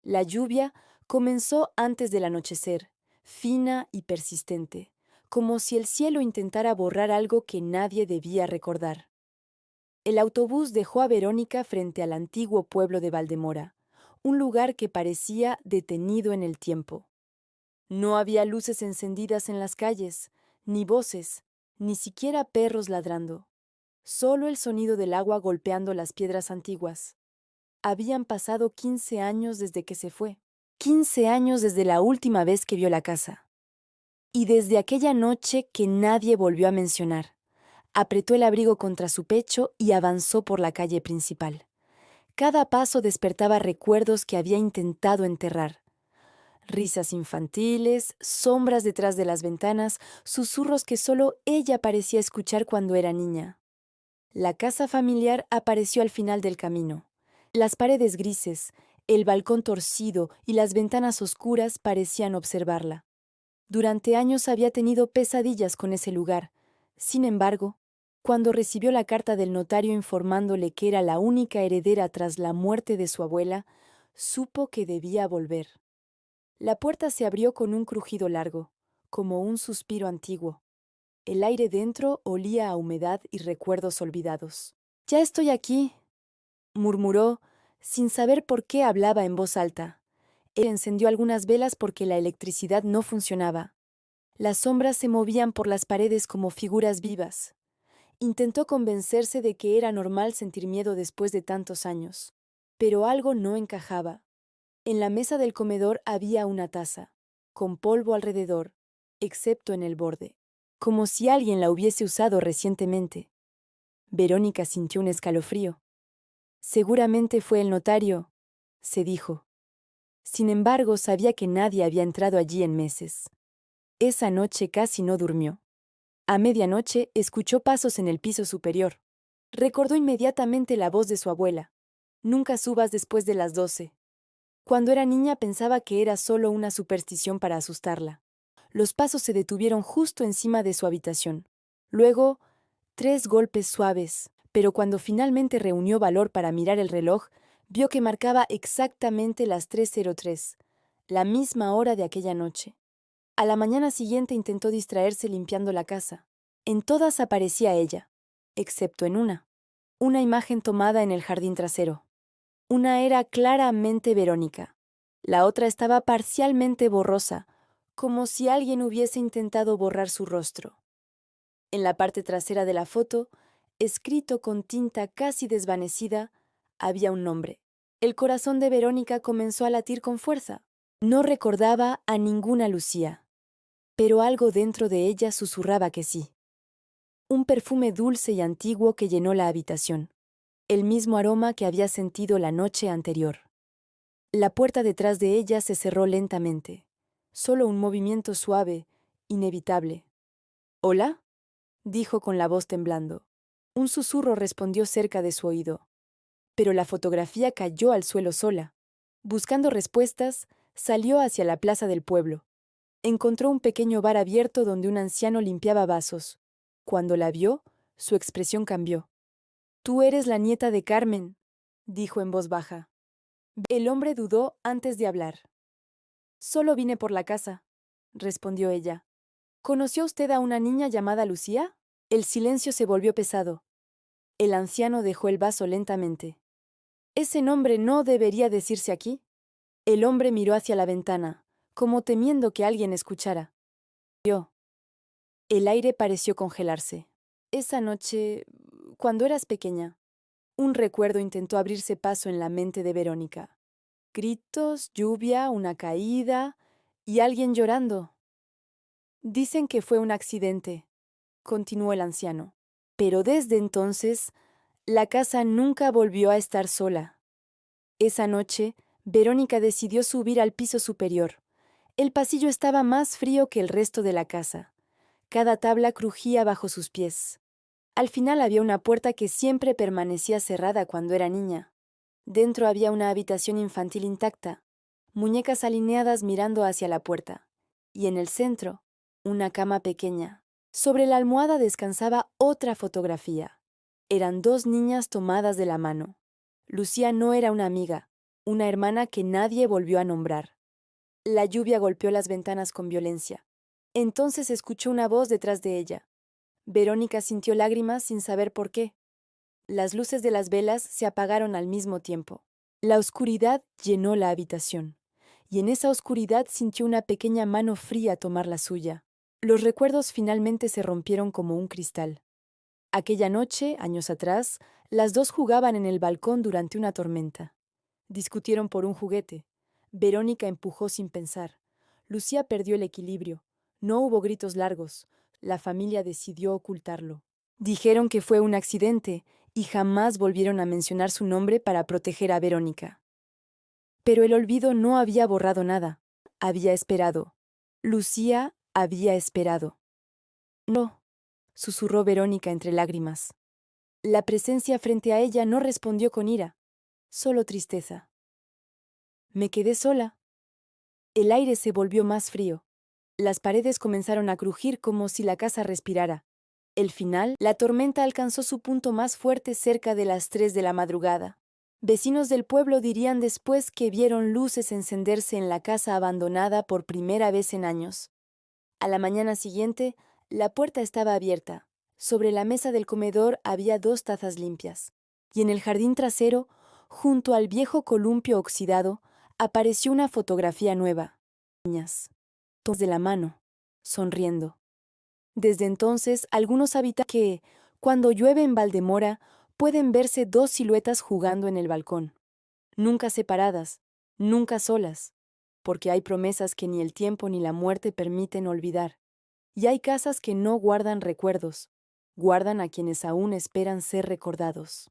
La lluvia comenzó antes del anochecer, fina y persistente, como si el cielo intentara borrar algo que nadie debía recordar. El autobús dejó a Verónica frente al antiguo pueblo de Valdemora, un lugar que parecía detenido en el tiempo. No había luces encendidas en las calles, ni voces, ni siquiera perros ladrando. Solo el sonido del agua golpeando las piedras antiguas. Habían pasado 15 años desde que se fue. 15 años desde la última vez que vio la casa. Y desde aquella noche que nadie volvió a mencionar. Apretó el abrigo contra su pecho y avanzó por la calle principal. Cada paso despertaba recuerdos que había intentado enterrar. Risas infantiles, sombras detrás de las ventanas, susurros que solo ella parecía escuchar cuando era niña. La casa familiar apareció al final del camino. Las paredes grises, el balcón torcido y las ventanas oscuras parecían observarla. Durante años había tenido pesadillas con ese lugar. Sin embargo, cuando recibió la carta del notario informándole que era la única heredera tras la muerte de su abuela, supo que debía volver. La puerta se abrió con un crujido largo, como un suspiro antiguo. El aire dentro olía a humedad y recuerdos olvidados. «Ya estoy aquí», murmuró, sin saber por qué hablaba en voz alta. Él encendió algunas velas porque la electricidad no funcionaba. Las sombras se movían por las paredes como figuras vivas. Intentó convencerse de que era normal sentir miedo después de tantos años. Pero algo no encajaba. En la mesa del comedor había una taza, con polvo alrededor, excepto en el borde, como si alguien la hubiese usado recientemente. Verónica sintió un escalofrío. Seguramente fue el notario, se dijo. Sin embargo, sabía que nadie había entrado allí en meses. Esa noche casi no durmió. A medianoche escuchó pasos en el piso superior. Recordó inmediatamente la voz de su abuela. Nunca subas después de las 12. Cuando era niña pensaba que era solo una superstición para asustarla. Los pasos se detuvieron justo encima de su habitación. Luego, 3 golpes suaves, pero cuando finalmente reunió valor para mirar el reloj, vio que marcaba exactamente las 3:03, la misma hora de aquella noche. A la mañana siguiente intentó distraerse limpiando la casa. En todas aparecía ella, excepto en una imagen tomada en el jardín trasero. Una era claramente Verónica. La otra estaba parcialmente borrosa, como si alguien hubiese intentado borrar su rostro. En la parte trasera de la foto, escrito con tinta casi desvanecida, había un nombre. El corazón de Verónica comenzó a latir con fuerza. No recordaba a ninguna Lucía, pero algo dentro de ella susurraba que sí. Un perfume dulce y antiguo que llenó la habitación, el mismo aroma que había sentido la noche anterior. La puerta detrás de ella se cerró lentamente. Solo un movimiento suave, inevitable. «¿Hola?», dijo con la voz temblando. Un susurro respondió cerca de su oído. Pero la fotografía cayó al suelo sola. Buscando respuestas, salió hacia la plaza del pueblo. Encontró un pequeño bar abierto donde un anciano limpiaba vasos. Cuando la vio, su expresión cambió. «Tú eres la nieta de Carmen», dijo en voz baja. El hombre dudó antes de hablar. «Solo vine por la casa», respondió ella. «¿Conoció usted a una niña llamada Lucía?» El silencio se volvió pesado. El anciano dejó el vaso lentamente. «Ese nombre no debería decirse aquí». El hombre miró hacia la ventana, como temiendo que alguien escuchara. Yo. El aire pareció congelarse. «Esa noche, cuando eras pequeña». Un recuerdo intentó abrirse paso en la mente de Verónica. Gritos, lluvia, una caída y alguien llorando. «Dicen que fue un accidente», continuó el anciano. «Pero desde entonces, la casa nunca volvió a estar sola». Esa noche, Verónica decidió subir al piso superior. El pasillo estaba más frío que el resto de la casa. Cada tabla crujía bajo sus pies. Al final había una puerta que siempre permanecía cerrada cuando era niña. Dentro había una habitación infantil intacta, muñecas alineadas mirando hacia la puerta, y en el centro, una cama pequeña. Sobre la almohada descansaba otra fotografía. Eran 2 niñas tomadas de la mano. Lucía no era una amiga, una hermana que nadie volvió a nombrar. La lluvia golpeó las ventanas con violencia. Entonces escuchó una voz detrás de ella. Verónica sintió lágrimas sin saber por qué. Las luces de las velas se apagaron al mismo tiempo. La oscuridad llenó la habitación, y en esa oscuridad sintió una pequeña mano fría tomar la suya. Los recuerdos finalmente se rompieron como un cristal. Aquella noche, años atrás, las dos jugaban en el balcón durante una tormenta. Discutieron por un juguete. Verónica empujó sin pensar. Lucía perdió el equilibrio. No hubo gritos largos. La familia decidió ocultarlo. Dijeron que fue un accidente y jamás volvieron a mencionar su nombre para proteger a Verónica. Pero el olvido no había borrado nada. Había esperado. Lucía había esperado. No, susurró Verónica entre lágrimas. La presencia frente a ella no respondió con ira, solo tristeza. Me quedé sola. El aire se volvió más frío. Las paredes comenzaron a crujir como si la casa respirara. El final, la tormenta alcanzó su punto más fuerte cerca de las 3 de la madrugada. Vecinos del pueblo dirían después que vieron luces encenderse en la casa abandonada por primera vez en años. A la mañana siguiente, la puerta estaba abierta. Sobre la mesa del comedor había 2 tazas limpias. Y en el jardín trasero, junto al viejo columpio oxidado, apareció una fotografía nueva. Niñas, tomadas de la mano, sonriendo. Desde entonces, algunos habitan que, cuando llueve en Valdemora, pueden verse 2 siluetas jugando en el balcón. Nunca separadas, nunca solas, porque hay promesas que ni el tiempo ni la muerte permiten olvidar. Y hay casas que no guardan recuerdos, guardan a quienes aún esperan ser recordados.